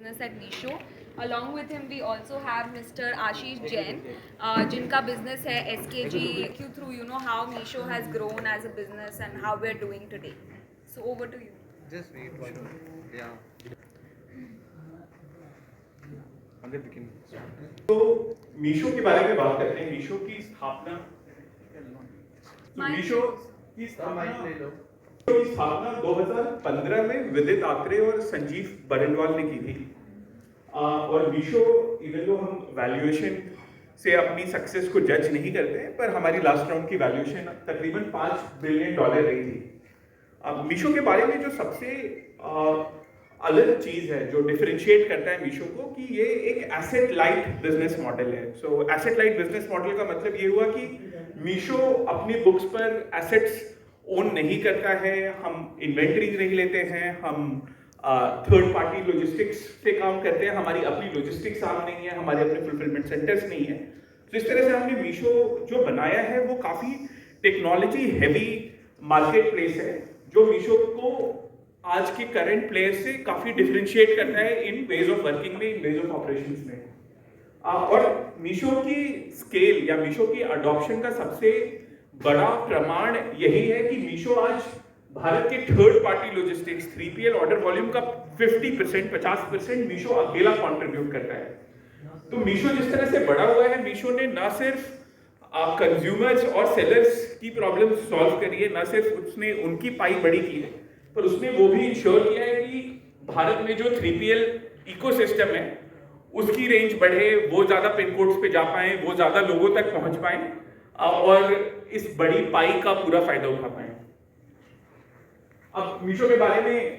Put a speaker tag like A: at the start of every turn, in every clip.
A: business at Meesho. Along with him, we also have Mr. Ashish Jain, जिनका business है SKG. Take you through, how Meesho has grown as a business and how we're doing today. So over to you.
B: Just wait one minute. Yeah.
C: तो मीशो के बारे में बात करते हैं। मीशो की स्थापना मीशो की स्थापना 2015 में विदित आत्रे और संजीव बरनवाल ने की थी। और मीशो इवन दो हम वैल्यूएशन से अपनी सक्सेस को जज नहीं करते हैं, पर हमारी लास्ट राउंड की वैल्यूएशन तकरीबन $5 बिलियन रही थी। अब मीशो के बारे में जो सबसे अलग चीज है, जो डिफरेंशिएट करता है मीशो को, कि ये एक एसेट लाइट बिजनेस मॉडल है। सो एसेट लाइट बिजनेस मॉडल का मतलब ये हुआ कि मीशो अपनी बुक्स पर एसेट्स ओन नहीं करता है, हम इन्वेंटरी नहीं लेते हैं, हम थर्ड पार्टी लॉजिस्टिक्स से काम करते हैं, हमारी अपनी लॉजिस्टिक्स आर्म नहीं है, हमारे अपने फुलफिलमेंट सेंटर्स नहीं है। तो इस तरह से हमने मीशो जो बनाया है वो काफी टेक्नोलॉजी हैवी मार्केट प्लेस है, जो मीशो को आज के करंट प्लेयर से काफी डिफरेंशिएट करता है इन वेज ऑफ वर्किंग में, इन वेज ऑफ ऑपरेशंस में। और मीशो की स्केल या मीशो की अडॉप्शन का सबसे बड़ा प्रमाण यही है कि मीशो आज भारत के third party logistics 3PL order volume का 50% मीशो अकेला कंट्रीब्यूट करता है। तो मीशो जिस तरह से बड़ा हुआ है, मीशो ने ना सिर्फ कंज्यूमर्स और सेलर्स की प्रॉब्लम सॉल्व करी है, ना सिर्फ उसने उनकी पाई बड़ी की है, पर उसने वो भी इंश्योर किया है कि भारत में जो 3PL इकोसिस्टम है उसकी रेंज बढ़े, वो ज्यादा पिन कोड्स पे जा पाए, वो ज्यादा लोगों तक पहुंच पाए और इस बड़ी पाई का पूरा फायदा उठा पाए। अब मीशो के बारे में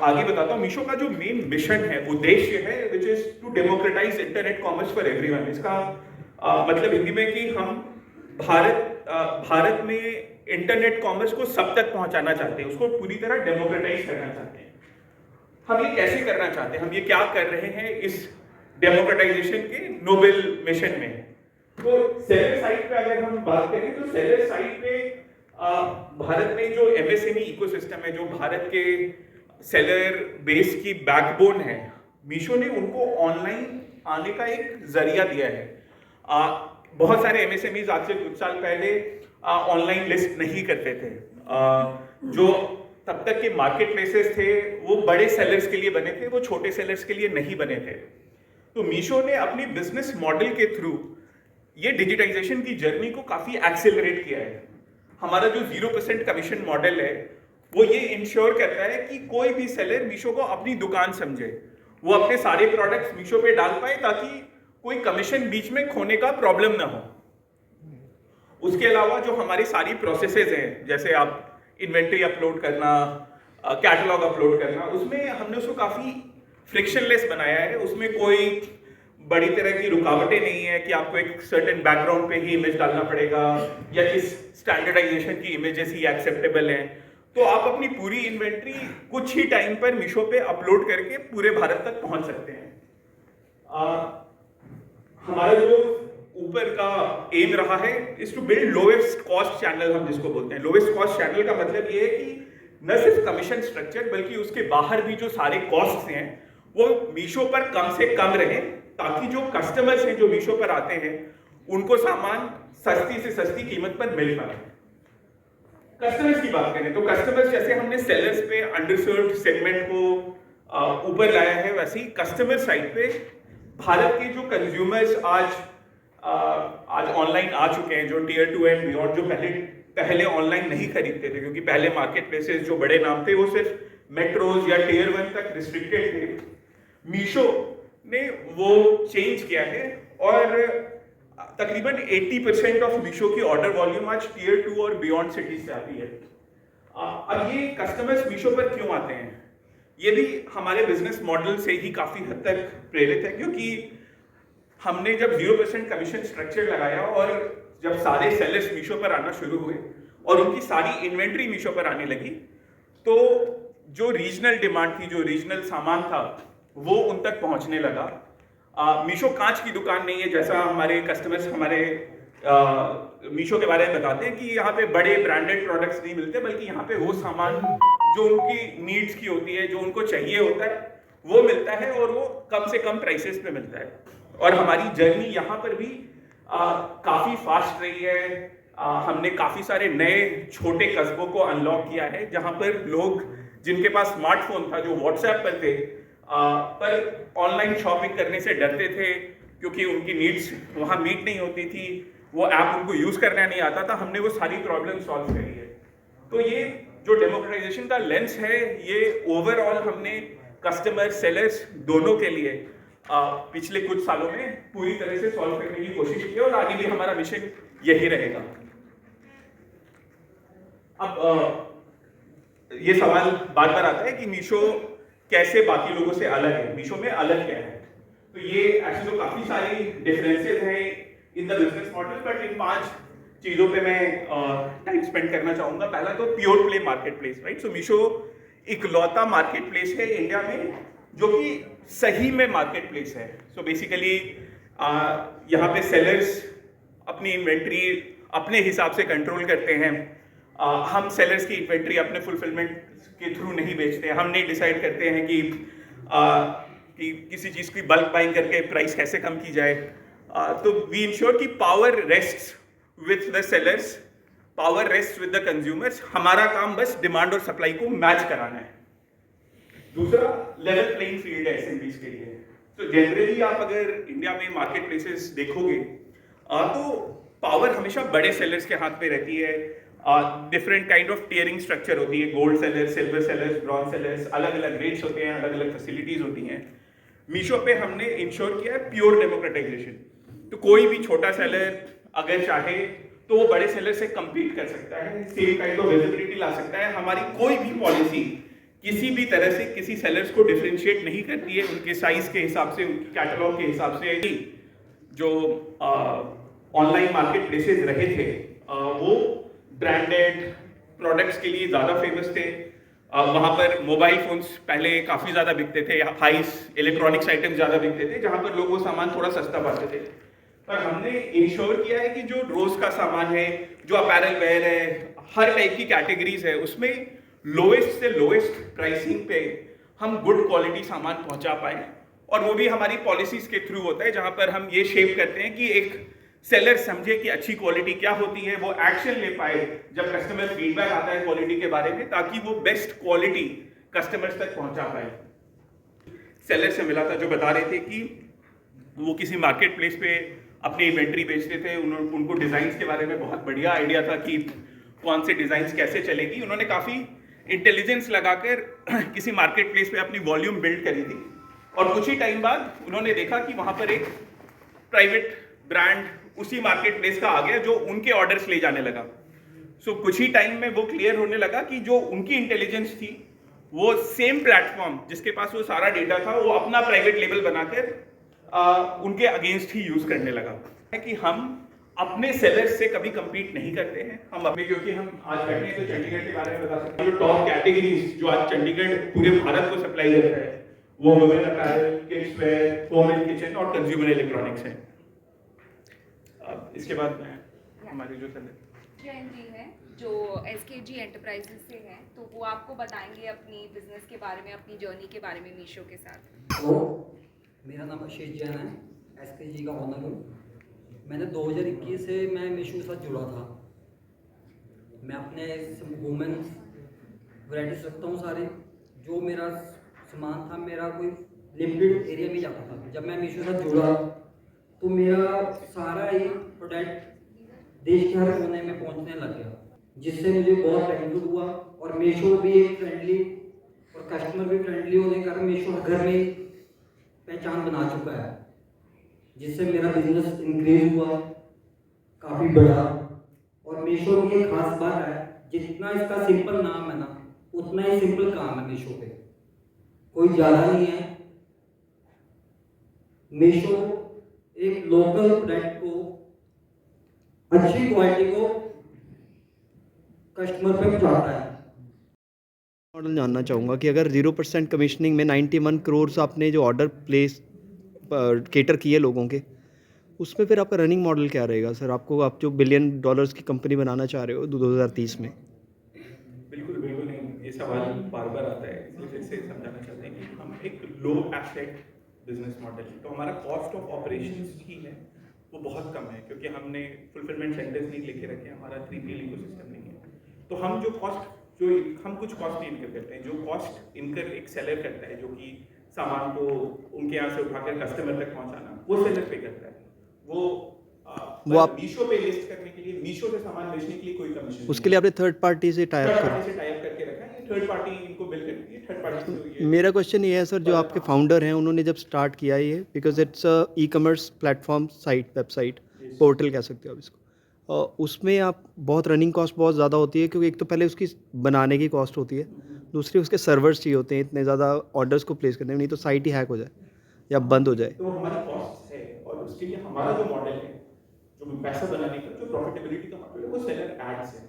C: आगे बताता हूँ। मीशो का जो मेन मिशन है, उद्देश्य है, which is to democratise internet commerce for everyone. इसका मतलब हिंदी में कि हम भारत में इंटरनेट कॉमर्स को सब तक पहुंचाना चाहते हैं, उसको पूरी तरह डेमोक्रेटाइज करना चाहते हैं। हम ये कैसे करना चाहते हैं, हम ये क्या कर रहे हैं इस डेमोक्रेटाइजेशन के नोबेल मिशन में। तो सेलर साइड पे अगर हम बात करें तो सेलर साइड पे भारत में जो MSME इकोसिस्टम है, जो भारत के सेलर बेस की बैकबोन है, मीशो ने उनको ऑनलाइन आने का एक जरिया दिया है। बहुत सारे MSMEs आज से कुछ साल पहले ऑनलाइन लिस्ट नहीं करते थे। जो तब तक के मार्केट प्लेसेस थे वो बड़े सेलर्स के लिए बने थे, वो छोटे सेलर्स के लिए नहीं बने थे। तो मीशो ने अपनी बिजनेस मॉडल के थ्रू ये डिजिटाइजेशन की जर्नी को काफी एक्सेलरेट किया है। हमारा जो 0% कमीशन मॉडल है वो ये इंश्योर करता है कि कोई भी सेलर मीशो को अपनी दुकान समझे, वो अपने सारे प्रोडक्ट्स मीशो पे डाल पाए ताकि कोई कमीशन बीच में खोने का प्रॉब्लम ना हो। उसके अलावा जो हमारी सारी प्रोसेसेस हैं, जैसे आप इन्वेंट्री अपलोड करना, कैटलॉग अपलोड करना, उसमें हमने उसको काफी फ्रिक्शनलेस बनाया है। उसमें कोई बड़ी तरह की रुकावटें नहीं है कि आपको एक सर्टेन बैकग्राउंड पे ही इमेज डालना पड़ेगा या किस स्टैंडर्डाइजेशन की इमेजेस ही एक्सेप्टेबल हैं। तो आप अपनी पूरी इन्वेंट्री कुछ ही टाइम पर मीशो पे अपलोड करके पूरे भारत तक पहुंच सकते हैं। हमारा जो ऊपर का एम रहा है is to build lowest cost channel, हम जिसको बोलते हैं। लोएस्ट कॉस्ट चैनल का मतलब ये है कि न सिर्फ कमीशन स्ट्रक्चर बल्कि उसके बाहर भी जो सारे कॉस्ट्स हैं वो मीशो पर कम से कम रहे, ताकि जो कस्टमर्स हैं जो मीशो पर आते हैं उनको सामान सस्ती से सस्ती कीमत पर मिल पाए। कस्टमर्स की बात करें तो कस्टमर्स, जैसे हमने सेलर्स पे अंडरसर्व्ड सेगमेंट को ऊपर लाया है, वैसे ही कस्टमर साइड पे भारत के जो कंज्यूमर्स आज ऑनलाइन आ चुके हैं, जो टियर 2 एंड बियॉन्ड, जो पहले ऑनलाइन नहीं खरीदते थे क्योंकि पहले मार्केट प्लेसेस जो बड़े नाम थे वो सिर्फ मेट्रोज या टियर 1 तक रिस्ट्रिक्टेड थे। मीशो ने वो चेंज किया है और तकरीबन 80% ऑफ मीशो की ऑर्डर वॉल्यूम आज टियर 2 और बियॉन्ड सिटीज से आती है। अब ये कस्टमर्स मीशो पर क्यों आते हैं, ये भी हमारे बिजनेस मॉडल से ही काफी हद तक प्रेरित है, क्योंकि हमने जब 0% कमीशन स्ट्रक्चर लगाया और जब सारे सेलर्स मीशो पर आना शुरू हुए और उनकी सारी इन्वेंट्री मीशो पर आने लगी, तो जो रीजनल डिमांड थी, जो रीजनल सामान था, वो उन तक पहुंचने लगा। मीशो कांच की दुकान नहीं है, जैसा हमारे कस्टमर्स हमारे मीशो के बारे में बताते हैं कि यहाँ पे बड़े ब्रांडेड प्रोडक्ट्स नहीं मिलते, बल्कि यहाँ पे वो सामान जो उनकी नीड्स की होती है, जो उनको चाहिए होता है, वो मिलता है और वो कम से कम प्राइसेस पे मिलता है। और हमारी जर्नी यहाँ पर भी काफ़ी फास्ट रही है। हमने काफ़ी सारे नए छोटे कस्बों को अनलॉक किया है जहाँ पर लोग जिनके पास स्मार्टफोन था, जो व्हाट्सएप पर थे, पर ऑनलाइन शॉपिंग करने से डरते थे क्योंकि उनकी नीड्स वहाँ मीट नहीं होती थी, वो ऐप उनको यूज़ करना नहीं आता था। हमने वो सारी प्रॉब्लम सॉल्व करी है। तो ये जो डेमोक्रेटाइजेशन का लेंस है, ये ओवरऑल हमने कस्टमर सेलर्स दोनों के लिए पिछले कुछ सालों में पूरी तरह से सॉल्व करने की कोशिश की है और आगे भी हमारा मिशन यही रहेगा। अब ये सवाल बार बार आता है कि मीशो कैसे बाकी लोगों से अलग है, मीशो में अलग क्या है। तो ये ऐसे तो काफी सारी डिफरेंसेस हैं in the business model, but in 5 चीजों पे मैं टाइम स्पेंड करना चाहूंगा। पहला तो pure play market place, right. So Meesho इकलौता मार्केट प्लेस है इंडिया में जो कि सही में मार्केट प्लेस है। सो बेसिकली यहाँ पे सेलर्स अपनी इन्वेंट्री अपने हिसाब से कंट्रोल करते हैं। हम सेलर्स की इन्वेंट्री अपने फुलफिलमेंट के थ्रू नहीं बेचते हैं। हम नहीं डिसाइड करते हैं कि किसी चीज़ की बल्क बाइंग करके प्राइस कैसे कम की जाए। तो वी इंश्योर कि power rests with the sellers, power rest with the consumers. हमारा काम बस डिमांड और सप्लाई को मैच कराना है। दूसरा, लेवल प्लेइंग फील्ड है एसएमबीज के लिए। तो जनरली आप अगर इंडिया में मार्केट प्लेसेस देखोगे तो पावर हमेशा बड़े सेलर्स के हाथ पे रहती है। Different kind of tearing structure होती है, gold sellers, silver sellers, bronze sellers, अलग अलग रेट्स होते हैं, अलग अलग फैसिलिटीज होती हैं। मीशो पे हमने इंश्योर किया है प्योर डेमोक्रेटाइजेशन। तो कोई भी छोटा सेलर अगर चाहे तो वो बड़े सेलर से compete कर सकता है, सेम काइंड ऑफ विजिबिलिटी ला सकता है। हमारी कोई भी पॉलिसी किसी भी तरह से किसी सेलर्स को डिफरेंशिएट नहीं करती है उनके साइज के हिसाब से, उनकी कैटलॉग के हिसाब से। जो ऑनलाइन मार्केट प्लेसेस रहे थे वो ब्रांडेड प्रोडक्ट्स के लिए ज़्यादा फेमस थे। वहाँ पर मोबाइल फोन्स पहले काफ़ी ज़्यादा बिकते थे, हाइस इलेक्ट्रॉनिक्स आइटम्स ज़्यादा बिकते थे, जहाँ पर लोग वो सामान थोड़ा सस्ता पाते थे। पर हमने इंश्योर किया है कि जो रोज़ का सामान है, जो अपैरल वेयर है, हर टाइप की कैटेगरीज है, उसमें लोएस्ट से लोएस्ट प्राइसिंग पे हम गुड क्वालिटी सामान पहुँचा पाए। और वो भी हमारी पॉलिसीज़ के थ्रू होता है, जहाँ पर हम ये शेप करते हैं कि एक सेलर समझे कि अच्छी क्वालिटी क्या होती है, वो एक्शन ले पाए जब कस्टमर फीडबैक आता है क्वालिटी के बारे में, ताकि वो बेस्ट क्वालिटी कस्टमर्स तक पहुंचा पाए। सेलर से मिला था जो बता रहे थे कि वो किसी मार्केट प्लेस पे अपनी इन्वेंट्री बेचते थे। उनको डिज़ाइंस के बारे में बहुत बढ़िया आइडिया था कि कौन से डिज़ाइंस कैसे चलेगी। उन्होंने काफ़ी इंटेलिजेंस लगाकर किसी मार्केट प्लेस पे अपनी वॉल्यूम बिल्ड करी थी और कुछ ही टाइम बाद उन्होंने देखा कि वहाँ पर एक प्राइवेट ब्रांड उसी मार्केट प्लेस का आ गया जो उनके ऑर्डर्स ले जाने लगा। सो कुछ ही टाइम में वो क्लियर होने लगा कि जो उनकी इंटेलिजेंस थी वो सेम प्लेटफॉर्म जिसके पास वो सारा डेटा था, वो अपना प्राइवेट लेबल बनाकर उनके अगेंस्ट ही यूज करने लगा। है कि हम अपने सेलर्स से कभी compete नहीं करते हैं। हम अपने, क्योंकि हम आज बैठे हैं तो चंडीगढ़ के बारे में बता सकते हैं। जो टॉप कैटेगरीज जो आज चंडीगढ़ पूरे भारत को सप्लाई करता है वो women apparel, kids where, home and kitchen और कंज्यूमर इलेक्ट्रॉनिक्स है। इसके बाद में हमारी जो
A: जैन जी हैं जो SKG एंटरप्राइजेस से हैं, तो वो आपको बताएंगे अपनी बिजनेस के बारे में, अपनी जर्नी के बारे में मीशो के साथ।
D: तो मेरा नाम आशीष जैन है, SKG का ओनर हूँ। मैंने 2021 से मैं मीशो के साथ जुड़ा था। मैं अपने वुमेन्स वैराइटीज रखता हूँ सारे। जो मेरा सामान था मेरा कोई लिमिटेड एरिया में जाता था। जब मैं मीशो के साथ जुड़ा तो मेरा सारा ही प्रोडक्ट देश के हर कोने में पहुंचने लग गया, जिससे मुझे बहुत बेनिफिट हुआ। और मीशो भी एक फ्रेंडली और कस्टमर भी फ्रेंडली होने के कारण मीशो घर में पहचान बना चुका है, जिससे मेरा बिजनेस इंक्रीज हुआ, काफ़ी बढ़ा। और मीशो की एक खास बात है, जितना इसका सिंपल नाम है ना, उतना ही सिंपल काम है मीशो पे, कोई ज़्यादा नहीं है। मीशो एक लोकल प्रोडक्ट को, अच्छी क्वालिटी को कस्टमर पे पहुंचाता है।
B: मॉडल जानना चाहूँगा कि अगर 0% कमीशनिंग में 91 करोड़ आपने जो ऑर्डर प्लेस केटर किए लोगों के, उसमें फिर आपका रनिंग मॉडल क्या रहेगा सर? आप जो $1 बिलियन की कंपनी बनाना चाह रहे हो 2030 में।
C: बिल्कुल नहीं, ये सवाल बार बार आता है, इसलिए फिर से समझाना चाहते हैं कि हम एक लो एसेट बिजनेस मॉडल है, तो हमारा कॉस्ट ऑफ ऑपरेशंस ही है वो बहुत कम है, क्योंकि हमने फुलफिलमेंट सेंटर्स नहीं लेके रखे, हमारा 3PL इकोसिस्टम नहीं है। तो हम हम कुछ कॉस्ट नहीं इनकर करते हैं, जो कॉस्ट इनकर एक सेलर करता है, जो कि सामान को उनके यहाँ से उठाकर कस्टमर तक पहुँचाना, वो सेलर पे करता है। वो
B: आप
C: मीशो पे लिस्ट करने के लिए, मीशो से सामान बेचने के लिए कोई कमीशन
B: उसके लिए आपने थर्ड पार्टी से टाई अप करा।
C: से टाई अप करके रखा है, थर्ड पार्टी इनको बिल करती है, थर्ड पार्टी।
B: मेरा क्वेश्चन ये है सर, जो आपके फाउंडर हैं उन्होंने जब स्टार्ट किया ये, because it's a e commerce platform site, website, portal कह सकते हो आप इसको, उसमें आप बहुत रनिंग कॉस्ट बहुत ज़्यादा होती है, क्योंकि एक तो पहले उसकी बनाने की कॉस्ट होती है, दूसरी उसके सर्वर्स चाहिए होते हैं इतने ज़्यादा ऑर्डर्स को प्लेस करने में, नहीं तो साइट ही हैक हो जाए या बंद हो जाए।
C: तो हमारी कॉस्ट है, और उसके लिए हमारा जो मॉडल है, जो पैसा बनाने का, जो प्रॉफिटेबिलिटी का मॉडल है, वो सेलर एड्स है।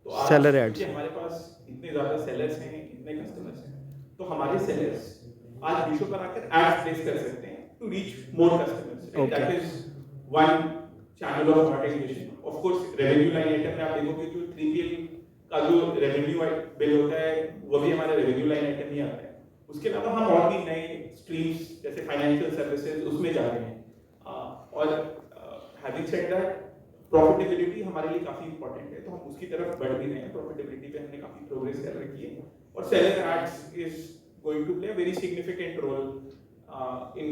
C: तो आज
B: सेलर एड्स,
C: क्योंकि हमारे पास इतने ज़्यादा सेलर्स हैं, इतने कस्टमर्स हैं, तो हमारे सेलर्स आज मीशो पर आकर एड्स प्लेस कर सकते हैं to reach more customers. That is one channel of monetisation. Of course revenue line item में आप देखोगे जो 3PL का जो रेवेन्यू बिल होता है, वो भी हमारे रेवेन्यू लाइन आइटम ही आता है। उसके अलावा हम और भी नए स्ट्रीम्स जैसे फाइनेंशियल सर्विसेज उसमें जा रहे हैं। और हैविंग सेड दैट, प्रॉफिटेबिलिटी हमारे लिए काफी इंपॉर्टेंट है, तो हम उसकी तरफ बढ़ भी रहे हैं। प्रॉफिटेबिलिटी पे हमने काफी प्रोग्रेस कर रखी है, और seller ads is going to play a very significant role in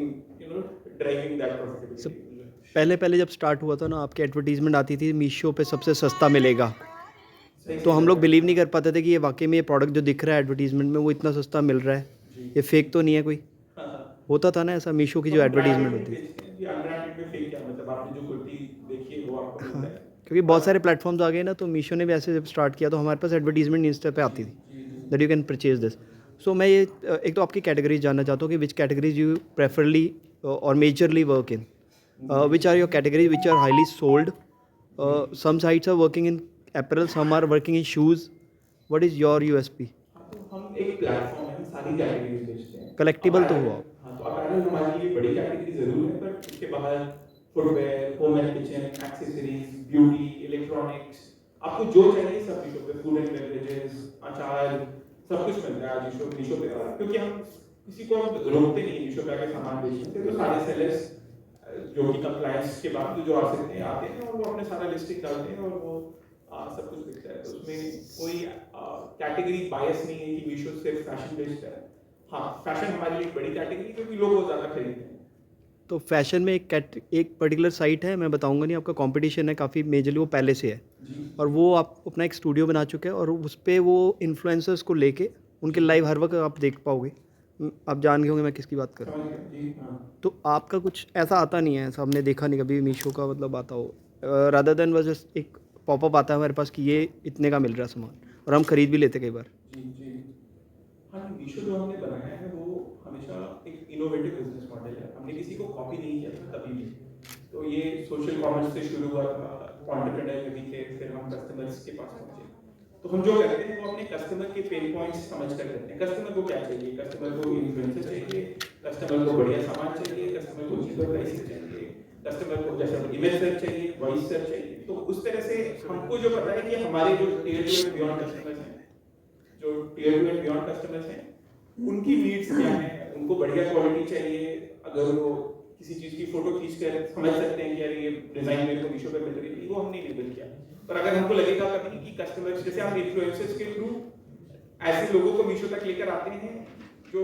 C: driving that profitability.
B: पहले जब स्टार्ट हुआ था ना, आपकी एडवर्टीजमेंट आती थी मीशो पे सबसे सस्ता मिलेगा, तो हम लोग बिलीव नहीं कर पाते थे कि ये वाकई में ये प्रोडक्ट जो दिख रहा है एडवर्टीजमेंट में वो इतना सस्ता मिल रहा है, ये फेक तो नहीं है कोई। होता था ना ऐसा, मीशो की जो एडवर्टीजमेंट होती है, क्योंकि बहुत सारे प्लेटफॉर्म्स आ गए ना, तो मीशो ने भी ऐसे जब स्टार्ट किया तो हमारे पास एडवर्टीजमेंट इंस्टा पे आती थी that you can purchase this. So मैं ये एक तो आपकी कैटेगरीज जानना चाहता हूँ कि विच कैटेगरीज यू प्रेफरली और majorly work in, which are your categories which are highly sold? Some sites are working in apparel, some are working in shoes. What is your USP?
C: तो हम एक प्लेटफॉर्म है, हम सारी कैटेगरीज बेचते हैं।
B: Collectible तो हुआ।
C: हाँ, तो अपैरल हमारे लिए बड़ी कैटेगरी जरूर है, पर उसके बाहर footwear, home and kitchen, accessories, beauty, electronics, आपको जो चाहिए सब मीशो पे, फूड एंड बेवरेजेस, अचार, सब कुछ मिलता है आज मीशो पे। क्योंकि हम किसी को रोकते नहीं मीशो पे आके सामान बेचने से, तो सारे सेलर्स जो कि कंप्लायंस के बाद जो आ सकते हैं आते हैं, और वो अपने सारा लिस्टिंग डालते हैं, और वो सब कुछ बिकता है। तो उसमें कोई कैटेगरी बायस नहीं है कि मीशो सिर्फ फैशन बेचता है। हाँ, फैशन हमारे लिए एक बड़ी कैटेगरी, क्योंकि लोग वो ज़्यादा खरीदते हैं।
B: तो फैशन में एक पर्टिकुलर साइट है, मैं बताऊंगा नहीं, आपका कंपटीशन है काफ़ी मेजरली, वो पहले से है, और वो आप अपना एक स्टूडियो बना चुके हैं, और उस पर वो इन्फ्लुएंसर्स को लेके उनके लाइव हर वक्त आप देख पाओगे, आप जान गए होंगे मैं किसकी बात कर रहा हूँ। तो आपका कुछ ऐसा आता नहीं है, ऐसा हमने देखा नहीं कभी मीशो का मतलब आता हो, रादर देन वाज जस्ट एक पॉपअप आता है हमारे पास कि ये इतने का मिल रहा है सामान, और हम खरीद भी लेते कई बार।
C: हाँ, मीशो जो हमने बनाया है वो हमेशा एक इनोवेटिव बिजनेस मॉडल है। हमने किसी को कॉपी नहीं किया था कभी भी। तो ये सोशल कॉमर्स से शुरू हुआ था, एंटरप्रेन्योर भी थे, फिर हम कस्टमर्स के पास पहुंचे। तो हम जो करते हैं वो अपने कस्टमर के पेन पॉइंट्स समझ कर करते हैं। कस्टमर को क्या चाहिए, कस्टमर को इन्फ्लुएंसर चाहिए, कस्टमर को बढ़िया सामान चाहिए, कस्टमर को चीपर प्राइस चाहिए, कस्टमर को जैसे इमेज सर्च चाहिए, वॉइस सर्च चाहिए। तो उस तरह से हमको जो पता है कि हमारे जो टियर 2 एंड बियॉन्ड कस्टमर्स हैं, जो टियर 2 एंड बियॉन्ड कस्टमर्स हैं, उनकी नीड्स क्या हैं, उनको बढ़िया क्वालिटी चाहिए। अगर वो किसी चीज़ की फोटो खींच कर समझ सकते हैं कि यार ये डिज़ाइन मेरे को मीशो पे मिल रही है, वो हमने लेबल किया। पर अगर हमको लगेगा कभी कि कस्टमर्स, जैसे हम इन्फ्लुएंसर्स के थ्रू ऐसे लोगों को मीशो तक लेकर आते हैं जो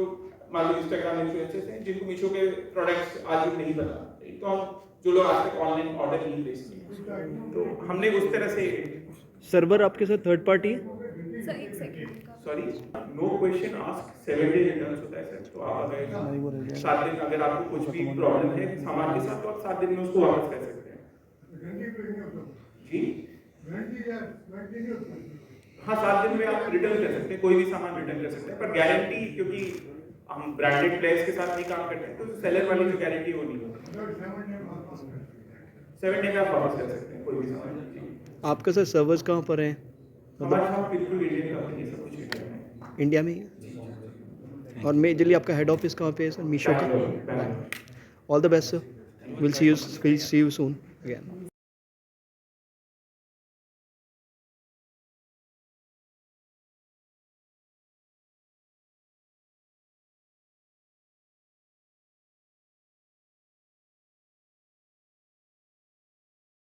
C: मान लो इंस्टाग्राम इन्फ्लुएंसर्स हैं, जिनको मीशो के प्रोडक्ट्स आज भी नहीं पता, तो हम जो लोग आज तक ऑनलाइन ऑर्डर नहीं प्लेस किए, तो हमने उस तरह से।
B: सर्वर आपके साथ थर्ड पार्टी है?
A: सर एक second,
C: sorry, no question ask 7 day returns होता है सर। तो आप अगर 7 दिन, अगर आपको कुछ भी प्रॉब्लम है सामान के साथ, तो आप 7 दिन में उसको वापस कर सकते हैं। जी हाँ, 7 दिन में आप रिटर्न कर सकते हैं, कोई भी सामान रिटर्न कर सकते हैं, पर गारंटी, क्योंकि हम ब्रांडेड प्लेयर्स के साथ नहीं काम करते हैं, तो सेलर वाली जो गारंटी वो नहीं होती। 7 डे में आप वापस कर सकते हैं कोई भी सामान।
B: आपका सर सर्वर्स कहाँ पर हैं?
C: हमारे साथ बिल्कुल इंडियन कंपनी सब कुछ इंडिया में,
B: इंडिया में ही है? और मेजरली आपका हेड ऑफिस कहाँ पे है सर मीशो का? All the best sir, will see you soon again.